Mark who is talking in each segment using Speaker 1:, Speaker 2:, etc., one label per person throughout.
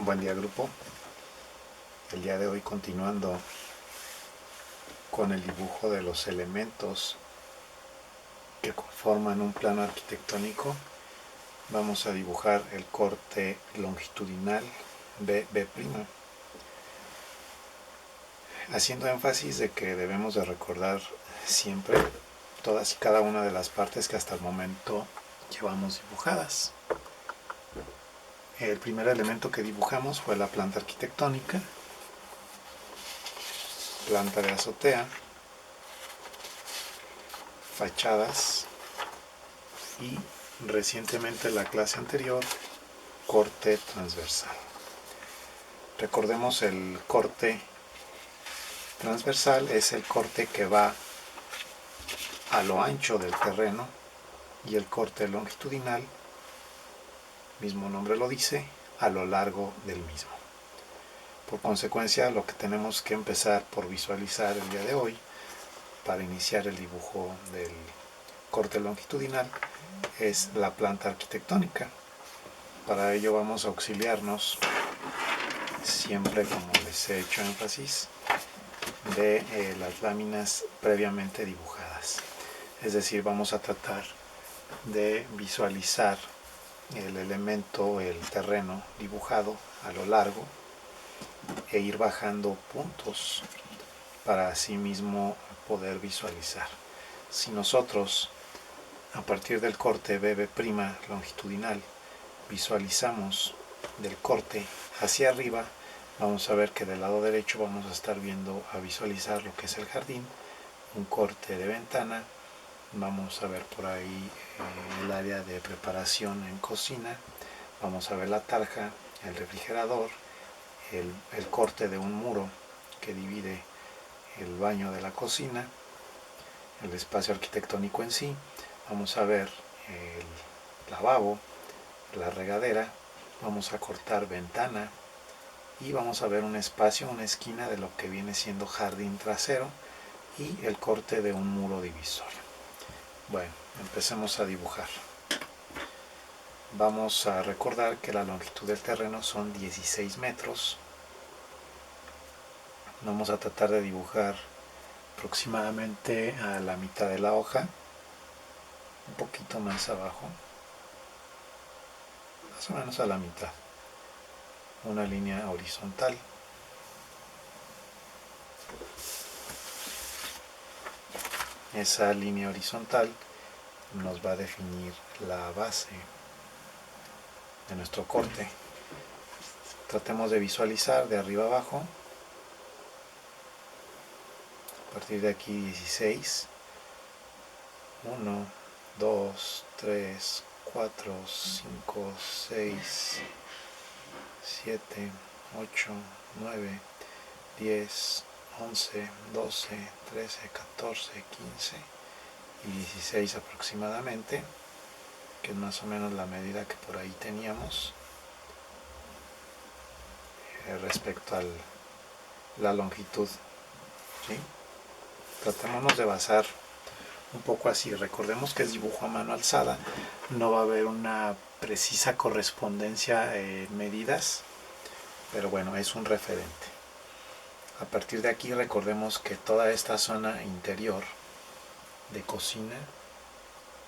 Speaker 1: Buen día, grupo. El día de hoy, continuando con el dibujo de los elementos que conforman un plano arquitectónico, vamos a dibujar el corte longitudinal BB', haciendo énfasis de que debemos de recordar siempre todas y cada una de las partes que hasta el momento llevamos dibujadas. El primer elemento que dibujamos fue la planta arquitectónica, planta de azotea, fachadas y recientemente en la clase anterior, corte transversal. Recordemos, el corte transversal es el corte que va a lo ancho del terreno y el corte longitudinal, mismo nombre lo dice, a lo largo del mismo. Por consecuencia, lo que tenemos que empezar por visualizar el día de hoy para iniciar el dibujo del corte longitudinal es la planta arquitectónica. Para ello vamos a auxiliarnos siempre, como les he hecho énfasis, de las láminas previamente dibujadas. Es decir, vamos a tratar de visualizar el elemento, el terreno dibujado a lo largo e ir bajando puntos para así mismo poder visualizar. Si nosotros, a partir del corte BB' longitudinal, visualizamos del corte hacia arriba, vamos a ver que del lado derecho vamos a estar viendo a visualizar lo que es el jardín, un corte de ventana, vamos a ver por ahí el área de preparación en cocina, vamos a ver la tarja, el refrigerador, el corte de un muro que divide el baño de la cocina, el espacio arquitectónico en sí, vamos a ver el lavabo, la regadera, vamos a cortar ventana y vamos a ver un espacio, una esquina de lo que viene siendo jardín trasero y el corte de un muro divisorio. Bueno, empecemos a dibujar. Vamos a recordar que la longitud del terreno son 16 metros. Vamos a tratar de dibujar aproximadamente a la mitad de la hoja, un poquito más abajo, más o menos a la mitad, una línea horizontal. Esa línea horizontal nos va a definir la base de nuestro corte. Tratemos de visualizar de arriba abajo. A partir de aquí 16, 1, 2, 3, 4, 5, 6, 7, 8, 9, 10, 11, 12, 13, 14, 15 y 16 aproximadamente, que es más o menos la medida que por ahí teníamos respecto a la longitud, ¿sí? Tratémonos de basar un poco así. Recordemos que es dibujo a mano alzada, no va a haber una precisa correspondencia en medidas, pero bueno, es un referente. A partir de aquí recordemos que toda esta zona interior de cocina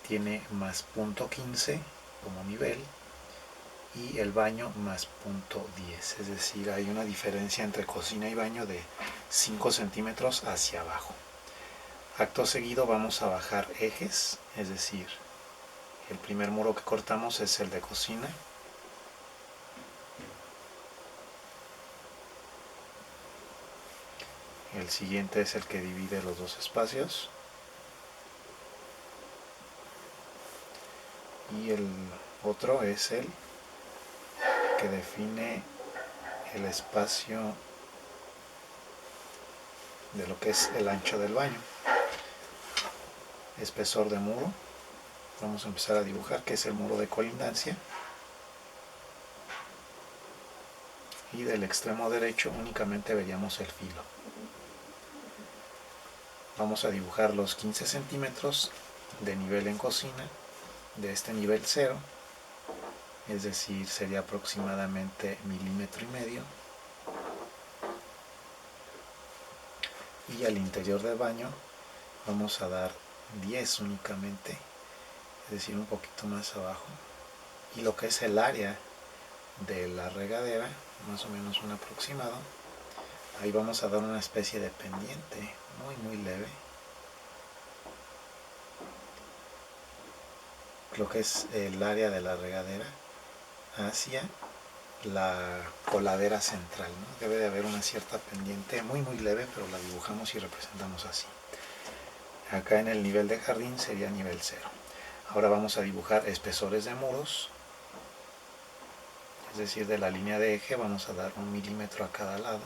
Speaker 1: tiene más punto 15 como nivel y el baño más punto 10, es decir, hay una diferencia entre cocina y baño de 5 centímetros hacia abajo. Acto seguido vamos a bajar ejes, es decir, el primer muro que cortamos es el de cocina, el siguiente es el que divide los dos espacios y el otro es el que define el espacio de lo que es el ancho del baño. Espesor de muro, vamos a empezar a dibujar, que es el muro de colindancia, y del extremo derecho únicamente veríamos el filo. Vamos a dibujar los 15 centímetros de nivel en cocina, de este nivel 0, es decir, sería aproximadamente 1,5 milímetros. Y al interior del baño vamos a dar 10 únicamente, es decir, un poquito más abajo. Y lo que es el área de la regadera, más o menos un aproximado, ahí vamos a dar una especie de pendiente muy leve. Lo que es el área de la regadera hacia la coladera central, ¿no? Debe de haber una cierta pendiente muy leve, pero la dibujamos y representamos así. Acá en el nivel de jardín sería nivel 0. Ahora vamos a dibujar espesores de muros, es decir, de la línea de eje vamos a dar 1 milímetro a cada lado.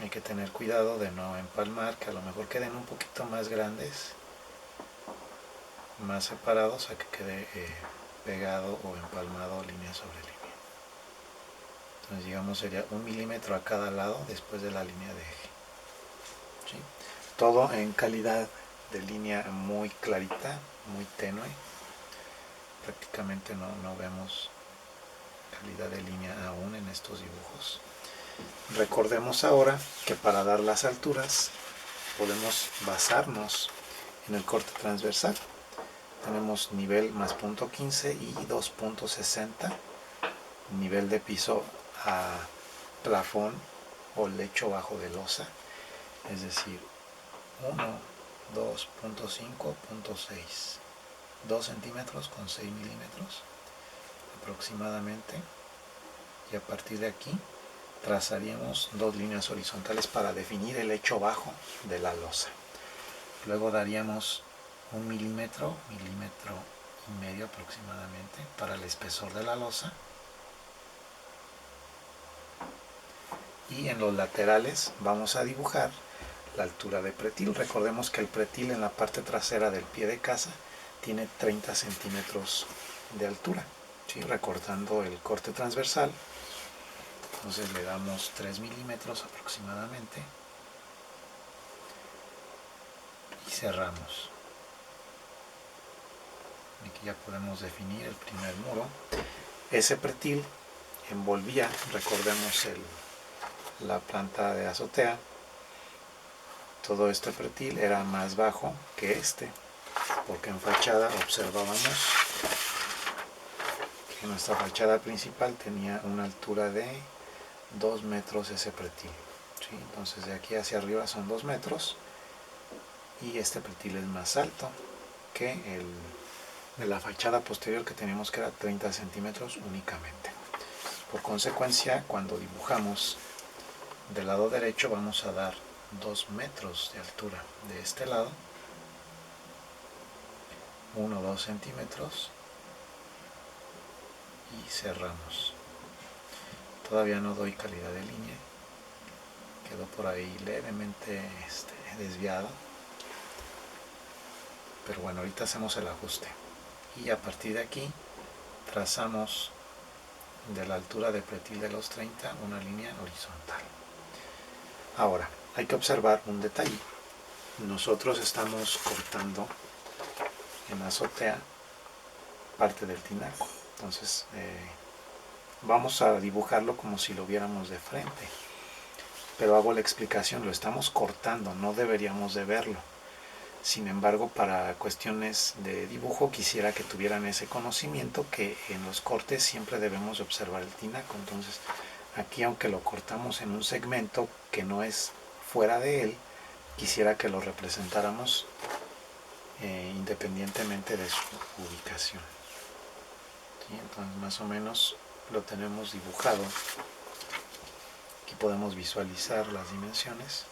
Speaker 1: Hay que tener cuidado de no empalmar, que a lo mejor queden un poquito más grandes, más separados, a que quede pegado o empalmado línea sobre línea. Entonces digamos sería 1 milímetro a cada lado después de la línea de eje. ¿Sí? Todo en calidad de línea muy clarita, muy tenue. Prácticamente no vemos calidad de línea aún en estos dibujos. Recordemos ahora que para dar las alturas podemos basarnos en el corte transversal. Tenemos nivel más punto 15 y 2.60, nivel de piso a plafón o lecho bajo de losa, es decir, 1, 2.5.6, 2 centímetros con 6 milímetros aproximadamente, y a partir de aquí trazaríamos dos líneas horizontales para definir el lecho bajo de la losa. Luego daríamos 1 milímetro, milímetro y medio aproximadamente para el espesor de la losa, y en los laterales vamos a dibujar la altura de pretil. Recordemos que el pretil en la parte trasera del pie de casa tiene 30 centímetros de altura, ¿sí? Recortando el corte transversal, entonces le damos 3 milímetros aproximadamente y cerramos. Aquí ya podemos definir el primer muro. Ese pretil envolvía, recordemos, la planta de azotea. Todo este pretil era más bajo que este, porque en fachada observábamos que nuestra fachada principal tenía una altura de 2 metros ese pretil, ¿sí? Entonces de aquí hacia arriba son 2 metros y este pretil es más alto que el de la fachada posterior, que teníamos que era 30 centímetros únicamente. Por consecuencia, cuando dibujamos del lado derecho vamos a dar 2 metros de altura de este lado, 1 o 2 centímetros, y cerramos. Todavía no doy calidad de línea, quedó por ahí levemente desviado, pero bueno, ahorita hacemos el ajuste y a partir de aquí trazamos de la altura de pretil de los 30 una línea horizontal. Ahora hay que observar un detalle. Nosotros estamos cortando en la azotea parte del tinaco, entonces vamos a dibujarlo como si lo viéramos de frente, pero hago la explicación, lo estamos cortando, no deberíamos de verlo. Sin embargo, para cuestiones de dibujo quisiera que tuvieran ese conocimiento, que en los cortes siempre debemos observar el tinaco. Entonces aquí, aunque lo cortamos en un segmento que no es fuera de él, quisiera que lo representáramos independientemente de su ubicación. ¿Sí? Entonces más o menos lo tenemos dibujado. Aquí podemos visualizar las dimensiones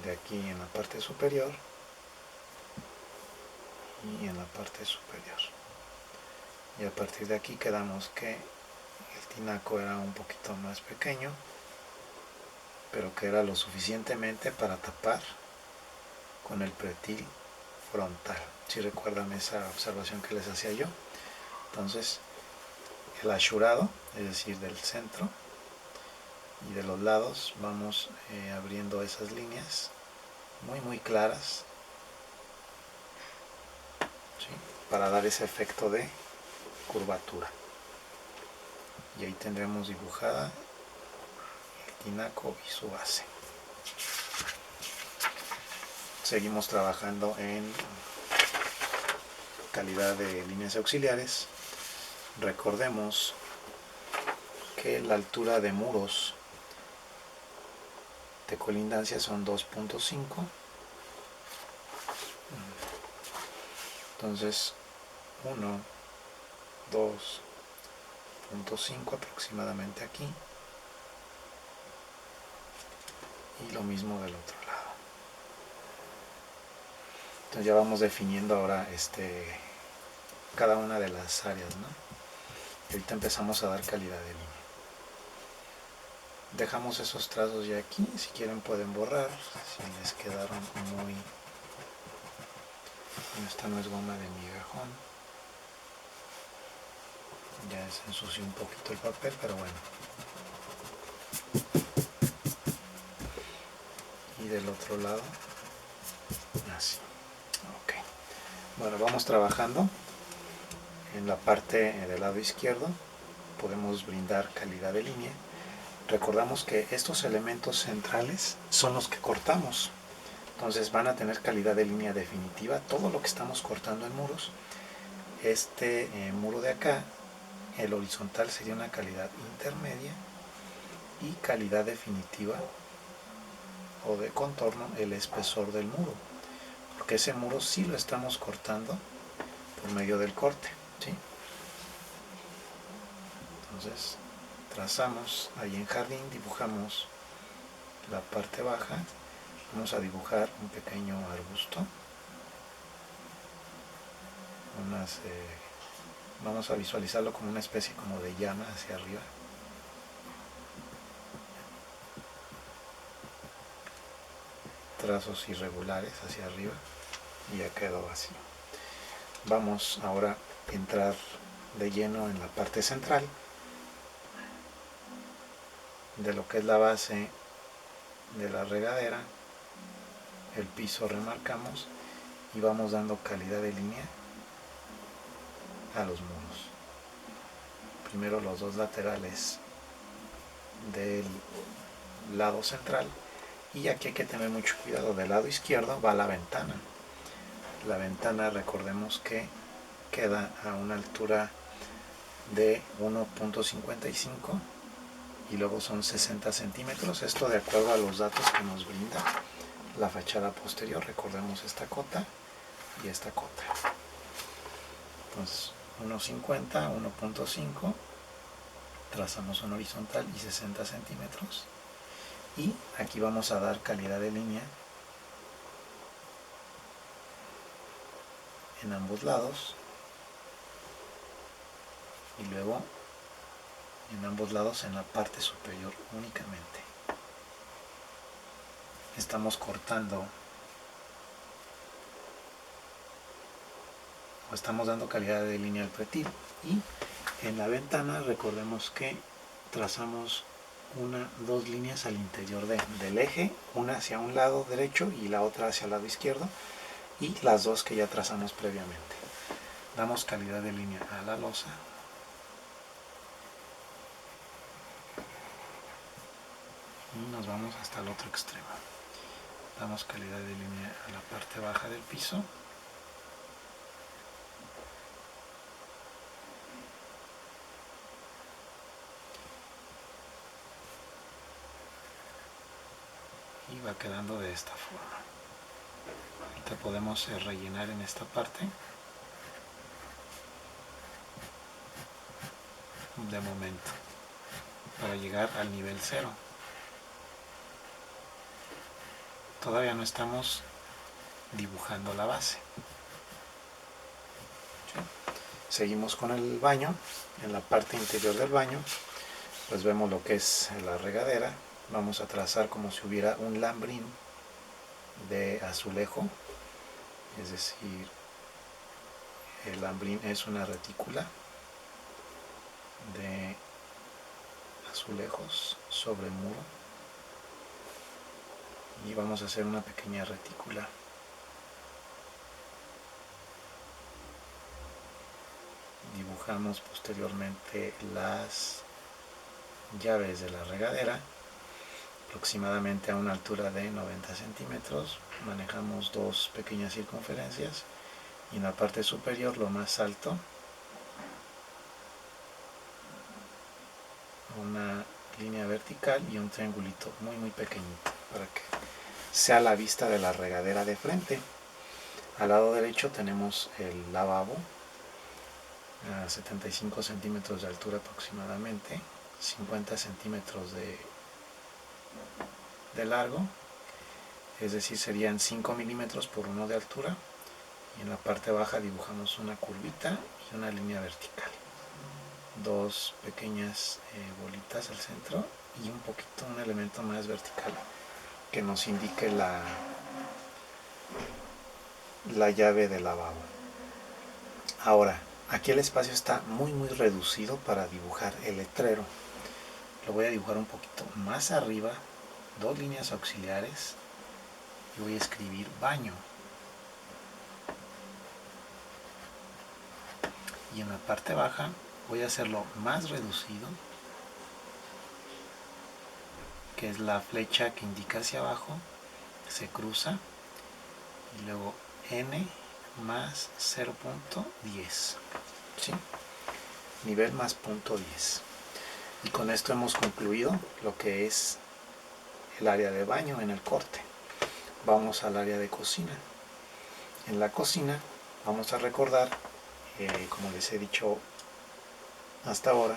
Speaker 1: de aquí en la parte superior y en la parte superior, y a partir de aquí quedamos que el tinaco era un poquito más pequeño, pero que era lo suficientemente para tapar con el pretil frontal. Si recuerdan esa observación que les hacía yo. Entonces el ashurado, es decir, del centro y de los lados, vamos abriendo esas líneas muy claras para dar ese efecto de curvatura. Y ahí tendremos dibujada el tinaco y su base. Seguimos trabajando en calidad de líneas auxiliares. Recordemos que la altura de muros de colindancia son 2.5. Entonces 1, 2.5 aproximadamente aquí, y lo mismo del otro lado. Entonces ya vamos definiendo ahora cada una de las áreas, ¿no? Y ahorita empezamos a dar calidad de línea. Dejamos esos trazos ya aquí, si quieren pueden borrar, si les quedaron muy... Esta no es goma de migajón, ya se ensució un poquito el papel, pero bueno. Y del otro lado, así. Ok. Bueno, vamos trabajando. En la parte del lado izquierdo podemos brindar calidad de línea. Recordamos que estos elementos centrales son los que cortamos. Entonces van a tener calidad de línea definitiva todo lo que estamos cortando en muros. Este muro de acá, el horizontal, sería una calidad intermedia, y calidad definitiva o de contorno el espesor del muro, porque ese muro sí lo estamos cortando por medio del corte, ¿sí? Entonces trazamos ahí en jardín, dibujamos la parte baja, vamos a dibujar un pequeño arbusto, vamos a visualizarlo como una especie como de llama hacia arriba. Trazos irregulares hacia arriba y ya quedó vacío. Vamos ahora a entrar de lleno en la parte central de lo que es la base de la regadera. El piso remarcamos y vamos dando calidad de línea a los muros. Primero los dos laterales del lado central, y aquí hay que tener mucho cuidado. Del lado izquierdo va la ventana. La ventana, recordemos que queda a una altura de 1.55 y luego son 60 centímetros, esto de acuerdo a los datos que nos brinda la fachada posterior. Recordemos esta cota y esta cota. Entonces 1.50, 1.5, trazamos un horizontal y 60 centímetros, y aquí vamos a dar calidad de línea en ambos lados, y luego en ambos lados en la parte superior únicamente. Estamos cortando o estamos dando calidad de línea al pretil, y en la ventana recordemos que trazamos dos líneas al interior del eje, una hacia un lado derecho y la otra hacia el lado izquierdo, y las dos que ya trazamos previamente. Damos calidad de línea a la losa y nos vamos hasta el otro extremo. Damos calidad de línea a la parte baja del piso, y va quedando de esta forma. Ahorita podemos rellenar en esta parte de momento para llegar al nivel 0. Todavía no estamos dibujando la base. ¿Sí? Seguimos con el baño. En la parte interior del baño pues vemos lo que es la regadera. Vamos a trazar como si hubiera un lambrín de azulejo, es decir, el lambrín es una retícula de azulejos sobre el muro, y vamos a hacer una pequeña retícula dibujamos posteriormente las llaves de la regadera, aproximadamente a una altura de 90 centímetros. Manejamos dos pequeñas circunferencias y en la parte superior, lo más alto, una línea vertical y un triangulito muy pequeñito para que sea la vista de la regadera de frente. Al lado derecho tenemos el lavabo a 75 centímetros de altura aproximadamente, 50 centímetros de largo, es decir, serían 5 milímetros por 1 de altura, y en la parte baja dibujamos una curvita y una línea vertical, dos pequeñas bolitas al centro y un elemento más vertical que nos indique la llave del lavabo. Ahora, aquí el espacio está muy reducido para dibujar el letrero. Lo voy a dibujar un poquito más arriba, dos líneas auxiliares, y voy a escribir baño. Y en la parte baja voy a hacerlo más reducido, que es la flecha que indica hacia abajo, se cruza, y luego n más 0.10, ¿sí? Nivel más 0.10. Y con esto hemos concluido lo que es el área de baño en el corte. Vamos al área de cocina. En la cocina vamos a recordar, como les he dicho hasta ahora,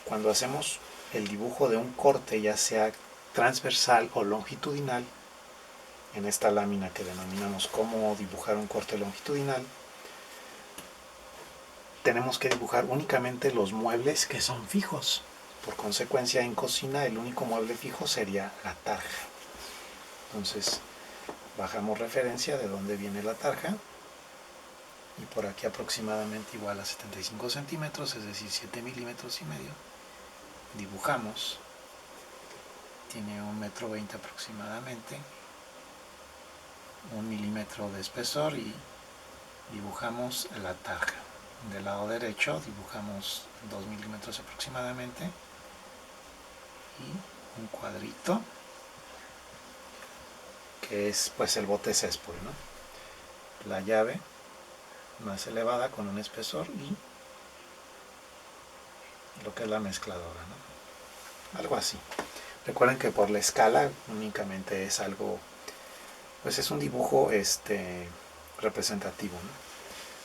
Speaker 1: cuando hacemos el dibujo de un corte, ya sea transversal o longitudinal, en esta lámina que denominamos cómo dibujar un corte longitudinal, tenemos que dibujar únicamente los muebles que son fijos. Por consecuencia, en cocina el único mueble fijo sería la tarja. Entonces, bajamos referencia de dónde viene la tarja, y por aquí aproximadamente igual a 75 centímetros, es decir, 7 milímetros y medio, dibujamos. Tiene 1,20 m aproximadamente, 1 milímetro de espesor, y dibujamos la tarja. Del lado derecho dibujamos 2 milímetros aproximadamente y un cuadrito que es pues el bote Cespol, ¿no? La llave más elevada con un espesor y lo que es la mezcladora, ¿no? Algo así. Recuerden que por la escala únicamente es algo, pues es un dibujo representativo, ¿no?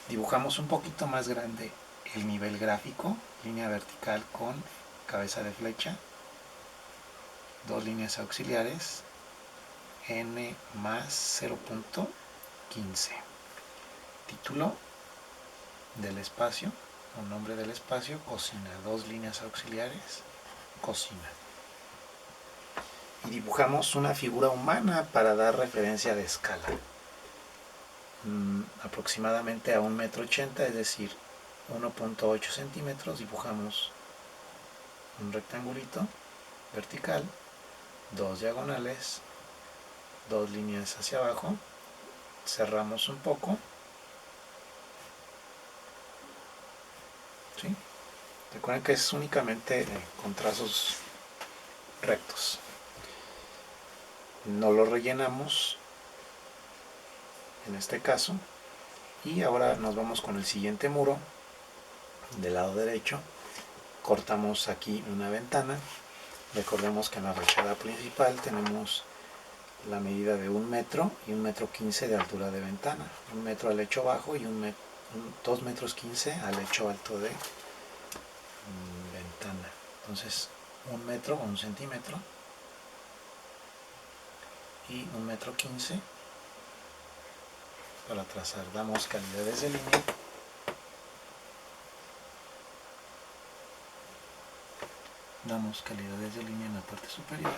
Speaker 1: Dibujamos un poquito más grande el nivel gráfico, línea vertical con cabeza de flecha, dos líneas auxiliares, n más 0.15. Título del espacio, o nombre del espacio, cocina, dos líneas auxiliares, cocina. Y dibujamos una figura humana para dar referencia de escala. Aproximadamente a 1,80 m, es decir, 1.8 centímetros, dibujamos un rectangulito vertical, dos diagonales, dos líneas hacia abajo, cerramos un poco, ¿sí? Recuerden que es únicamente con trazos rectos. No lo rellenamos en este caso, y ahora nos vamos con el siguiente muro del lado derecho. Cortamos aquí una ventana. Recordemos que en la fachada principal tenemos la medida de 1 metro y 1,15 m de altura de ventana, 1 metro al lecho bajo y 2,15 metros al lecho alto de ventana. Entonces 1 metro o 1 centímetro y 1,15 m para trazar. Damos calidades de línea. Damos calidades de línea en la parte superior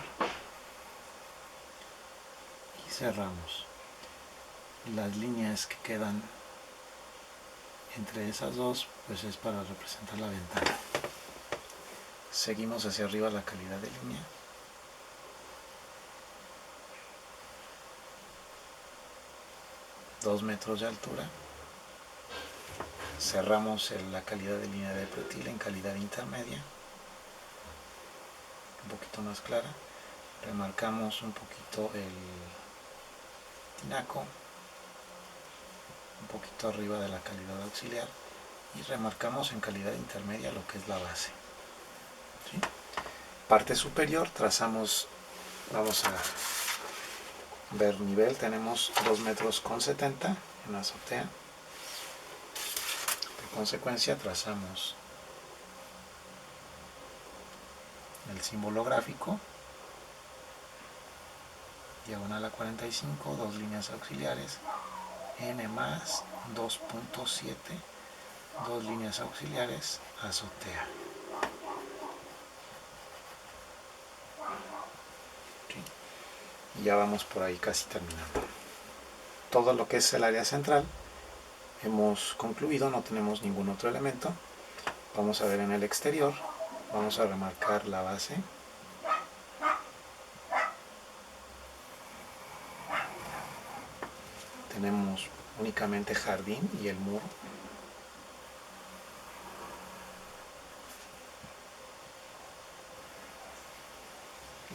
Speaker 1: y cerramos. Las líneas que quedan entre esas dos pues es para representar la ventana. Seguimos hacia arriba la calidad de línea. ...2 metros de altura, cerramos la calidad de línea de pretil en calidad intermedia, un poquito más clara. Remarcamos un poquito el tinaco, un poquito arriba de la calidad auxiliar, y remarcamos en calidad intermedia lo que es la base. ¿Sí? Parte superior, trazamos, vamos a ver nivel, tenemos 2,70 metros en la azotea. De consecuencia trazamos el símbolo gráfico, diagonal a 45, 2 líneas auxiliares, n más 2.7, 2 líneas auxiliares, azotea. ¿Sí? Y ya vamos por ahí casi terminando. Todo lo que es el área central hemos concluido, no tenemos ningún otro elemento. Vamos a ver en el exterior, vamos a remarcar la base. Tenemos únicamente jardín y el muro.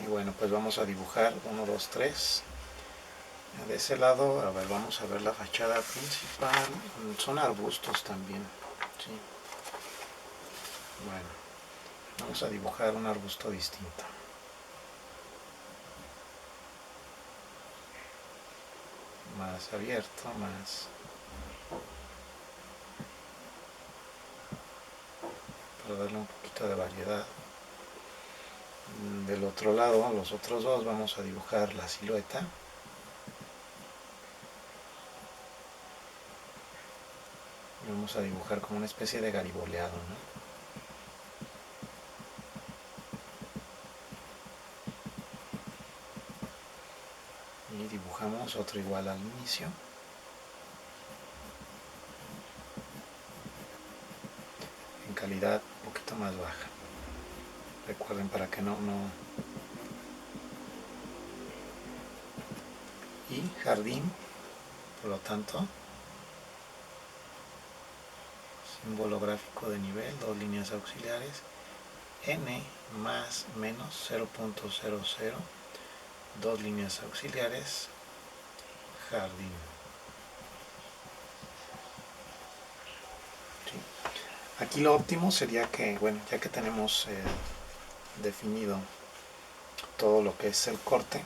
Speaker 1: Y bueno, pues vamos a dibujar 1, 2, 3. De ese lado, a ver, vamos a ver la fachada principal. Son arbustos también. ¿Sí? Bueno, vamos a dibujar un arbusto distinto. Más abierto, más... para darle un poquito de variedad. Del otro lado, los otros dos, vamos a dibujar la silueta. Vamos a dibujar como una especie de gariboleado, ¿no? Y dibujamos otro igual al inicio. En calidad un poquito más baja. Recuerden, para que no... Y jardín, por lo tanto, símbolo gráfico de nivel, 2 líneas auxiliares, n más menos 0.00, 2 líneas auxiliares, jardín. ¿Sí? Aquí lo óptimo sería que, bueno, ya que tenemos definido todo lo que es el corte,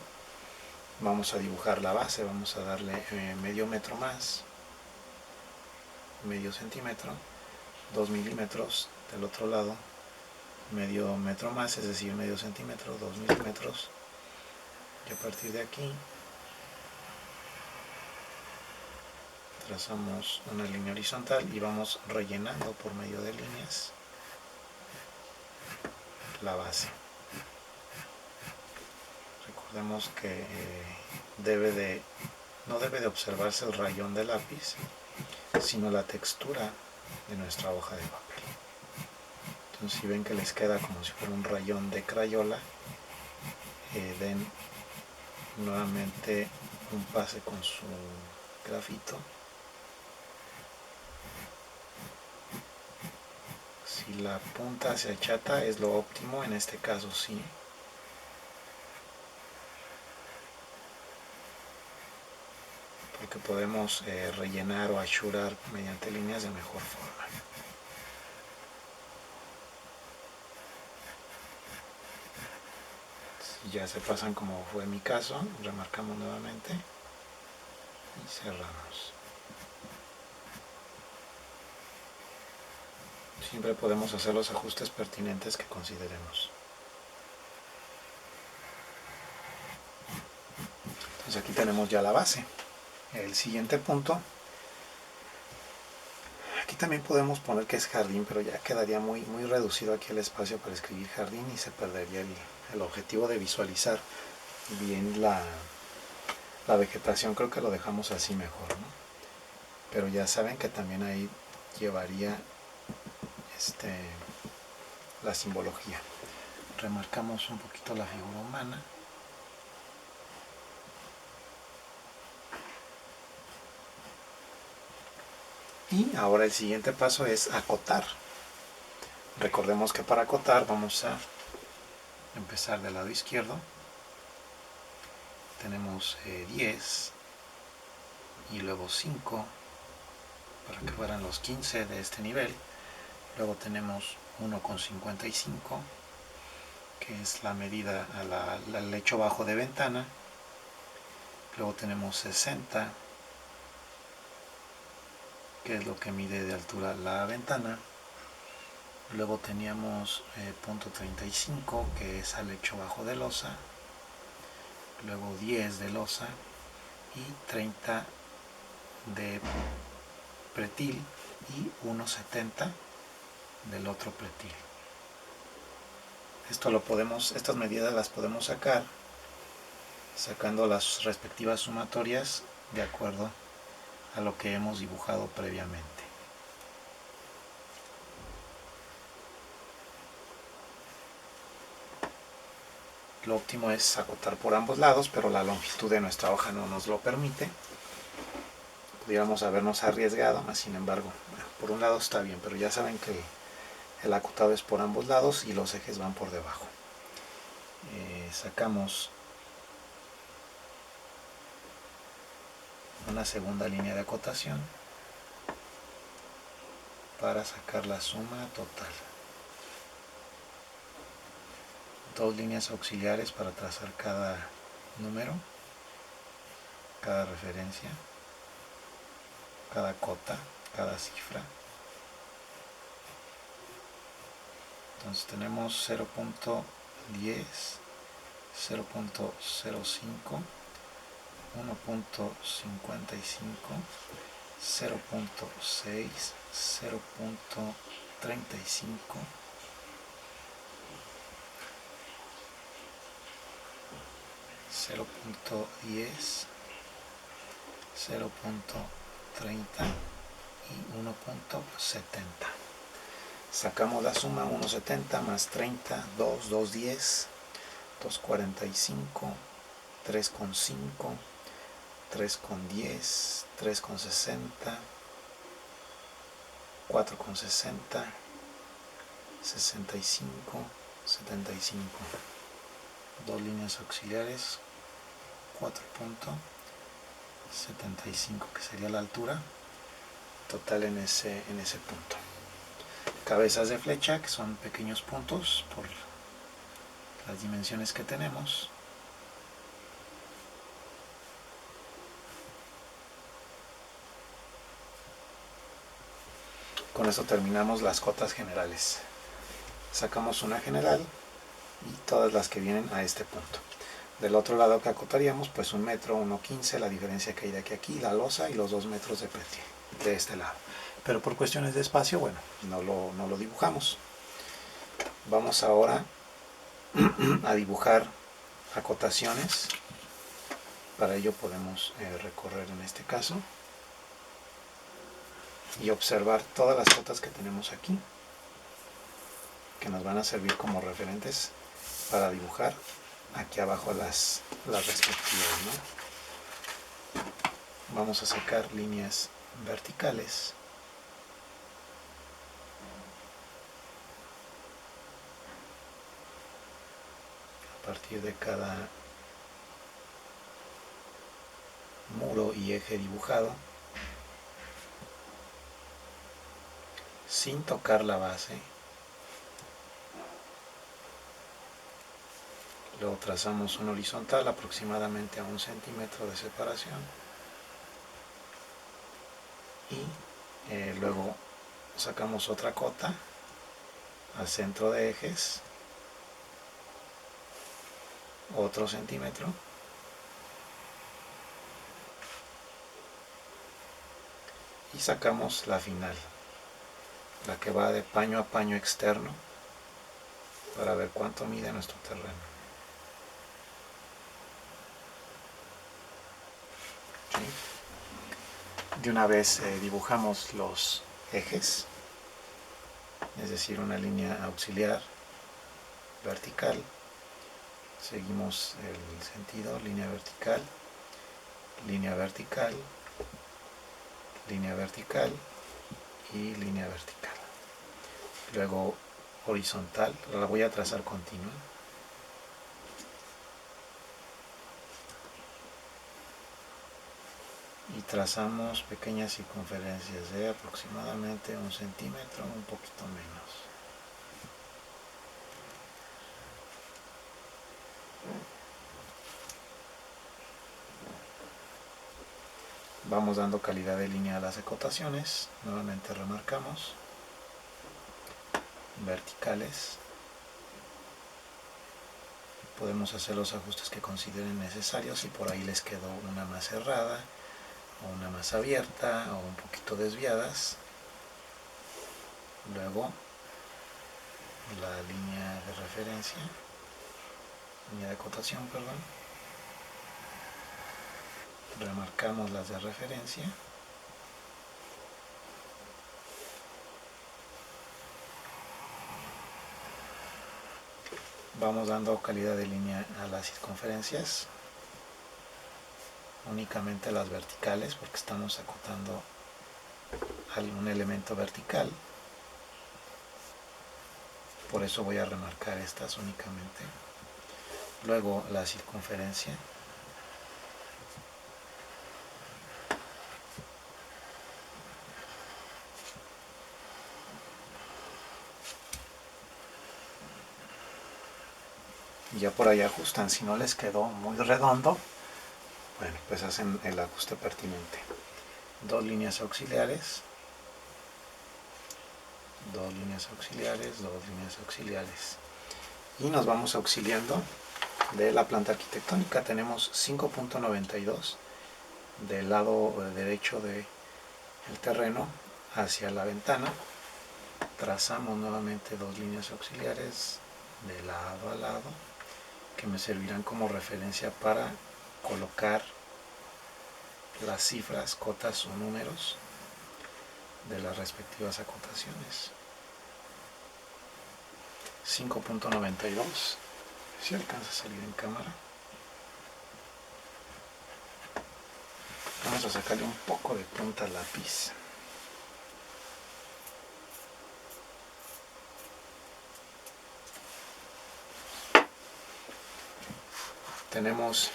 Speaker 1: vamos a dibujar la base, vamos a darle medio metro más, medio centímetro, 2 milímetros del otro lado, medio metro más, es decir, medio centímetro, 2 milímetros, y a partir de aquí trazamos una línea horizontal y vamos rellenando por medio de líneas la base. Recordemos que no debe de observarse el rayón del lápiz, sino la textura de nuestra hoja de papel. Entonces, si ven que les queda como si fuera un rayón de crayola, den nuevamente un pase con su grafito. Si la punta se achata es lo óptimo, en este caso sí. Porque podemos rellenar o achurar mediante líneas de mejor forma. Si ya se pasan como fue mi caso, remarcamos nuevamente y cerramos. Siempre podemos hacer los ajustes pertinentes que consideremos. Entonces aquí tenemos ya la base. El siguiente punto, aquí también podemos poner que es jardín, pero ya quedaría muy reducido aquí el espacio para escribir jardín y se perdería el objetivo de visualizar bien la vegetación. Creo que lo dejamos así mejor, ¿no? Pero ya saben que también ahí llevaría la simbología. Remarcamos un poquito la figura humana. Y ahora el siguiente paso es acotar. Recordemos que para acotar vamos a empezar del lado izquierdo. Tenemos 10 y luego 5 para que fueran los 15 de este nivel. Luego tenemos 1,55, que es la medida al lecho bajo de ventana. Luego tenemos 60, que es lo que mide de altura la ventana. Luego teníamos .35, que es al lecho bajo de losa. Luego 10 de losa y 30 de pretil y 1,70 del otro pretil. Estas medidas las podemos sacar sacando las respectivas sumatorias de acuerdo a lo que hemos dibujado previamente. Lo óptimo es acotar por ambos lados, pero la longitud de nuestra hoja no nos lo permite. Pudiéramos habernos arriesgado, sin embargo, por un lado está bien, pero ya saben que el acotado es por ambos lados y los ejes van por debajo. Sacamos una segunda línea de acotación para sacar la suma total. Dos líneas auxiliares para trazar cada número, cada referencia, cada cota, cada cifra. Entonces tenemos 0.10, 0.05, 1.55, 0.6, 0.35, 0.10, 0.30 y 1.70. Sacamos la suma, 1.70 más 30, 2, 2.10, 2.45, 3.5, 3.10, 3.60, 4.60, 65, 75. Dos líneas auxiliares, 4.75, que sería la altura total en ese punto. Cabezas de flecha, que son pequeños puntos por las dimensiones que tenemos. Con esto terminamos las cotas generales. Sacamos una general y todas las que vienen a este punto. Del otro lado que acotaríamos, pues 1 metro, 1,15, la diferencia que hay de aquí a aquí, la losa y los 2 metros de pretil de este lado. Pero por cuestiones de espacio, bueno, no lo dibujamos. Vamos ahora a dibujar acotaciones. Para ello podemos recorrer en este caso y observar todas las cotas que tenemos aquí, que nos van a servir como referentes para dibujar aquí abajo las respectivas, ¿no? Vamos a sacar líneas verticales. A partir de cada muro y eje dibujado, sin tocar la base. Luego trazamos un horizontal aproximadamente a 1 centímetro de separación y luego sacamos otra cota al centro de ejes, otro centímetro, y sacamos la final, la que va de paño a paño externo, para ver cuánto mide nuestro terreno. ¿Sí? De una vez dibujamos los ejes, es decir, una línea auxiliar vertical. Seguimos el sentido, línea vertical, línea vertical, línea vertical, y línea vertical. Luego horizontal, la voy a trazar continua. Y trazamos pequeñas circunferencias de aproximadamente 1 centímetro, un poquito menos. Vamos dando calidad de línea a las acotaciones. Nuevamente remarcamos verticales. Podemos hacer los ajustes que consideren necesarios. Si por ahí les quedó una más cerrada o una más abierta o un poquito desviadas. Luego la línea de referencia, línea de acotación, perdón. Remarcamos las de referencia. Vamos dando calidad de línea a las circunferencias, únicamente las verticales, porque estamos acotando algún elemento vertical. Por eso voy a remarcar estas únicamente. Luego la circunferencia. Ya por ahí ajustan. Si no les quedó muy redondo, bueno, pues hacen el ajuste pertinente. Dos líneas auxiliares, dos líneas auxiliares, dos líneas auxiliares. Y nos vamos auxiliando de la planta arquitectónica. Tenemos 5.92 del lado derecho del terreno hacia la ventana. Trazamos nuevamente dos líneas auxiliares de lado a lado que me servirán como referencia para colocar las cifras, cotas o números de las respectivas acotaciones. 5.92, si alcanza a salir en cámara. Vamos a sacarle un poco de punta al lápiz. Tenemos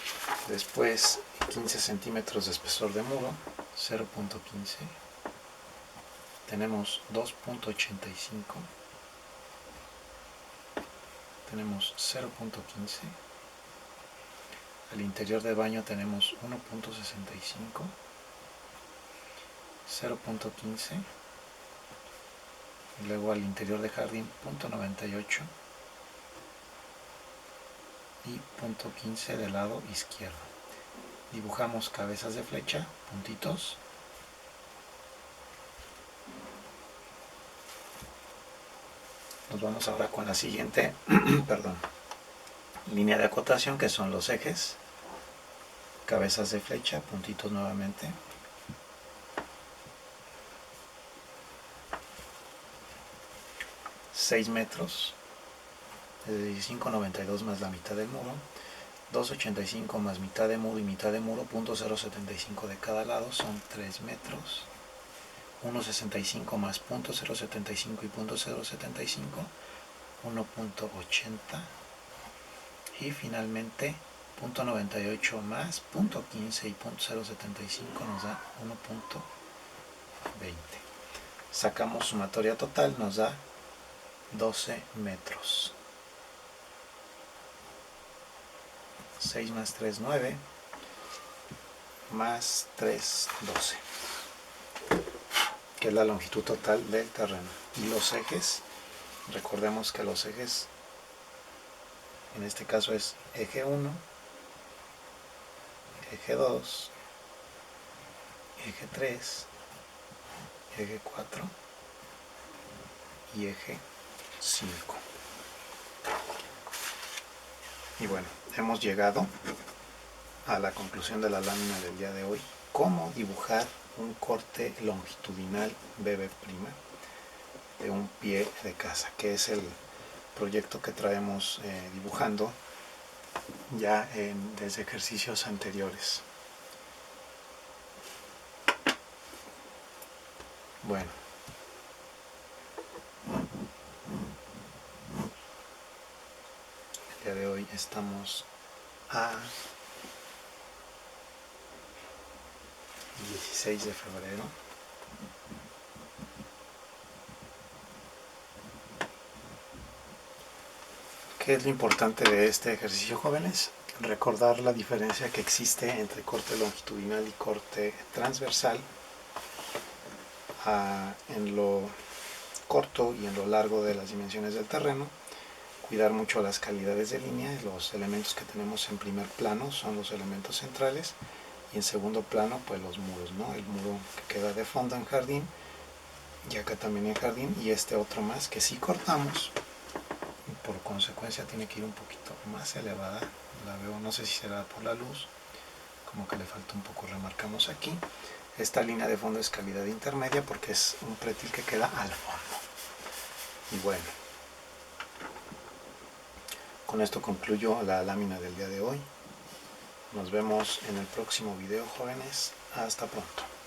Speaker 1: después 15 centímetros de espesor de muro, 0.15. Tenemos 2.85. Tenemos 0.15. Al interior del baño tenemos 1.65. 0.15. Y luego al interior de jardín 0.98. Y 0.15 del lado izquierdo. Dibujamos cabezas de flecha, puntitos. Nos vamos ahora con la siguiente perdón, línea de acotación, que son los ejes. Cabezas de flecha, puntitos nuevamente. $6 metros. Es decir, 5.92 más la mitad del muro. 2.85 más mitad de muro y mitad de muro, 0.075 de cada lado, son 3 metros. 1.65 más 0.075 y 0.075, 1.80. Y finalmente 0.98 más 0.15 y 0.075 nos da 1.20. Sacamos sumatoria total, nos da 12 metros. 6 más 3, 9, más 3, 12, que es la longitud total del terreno. Y los ejes, recordemos que los ejes, en este caso es eje 1, eje 2, eje 3, eje 4 y eje 5. Y bueno, hemos llegado a la conclusión de la lámina del día de hoy. Cómo dibujar un corte longitudinal BB' de un pie de casa, que es el proyecto que traemos dibujando ya desde ejercicios anteriores. Bueno, Estamos a 16 de febrero. ¿Qué es lo importante de este ejercicio, jóvenes? Recordar la diferencia que existe entre corte longitudinal y corte transversal en lo corto y en lo largo de las dimensiones del terreno. Cuidar mucho las calidades de línea. Los elementos que tenemos en primer plano son los elementos centrales y en segundo plano pues los muros, ¿no? El muro que queda de fondo en jardín y acá también en jardín, y este otro más que sí cortamos y por consecuencia tiene que ir un poquito más elevada. La veo, no sé si será por la luz, como que le falta un poco, remarcamos aquí. Esta línea de fondo es calidad intermedia porque es un pretil que queda al fondo. Y bueno, con esto concluyo la lámina del día de hoy. Nos vemos en el próximo video, jóvenes. Hasta pronto.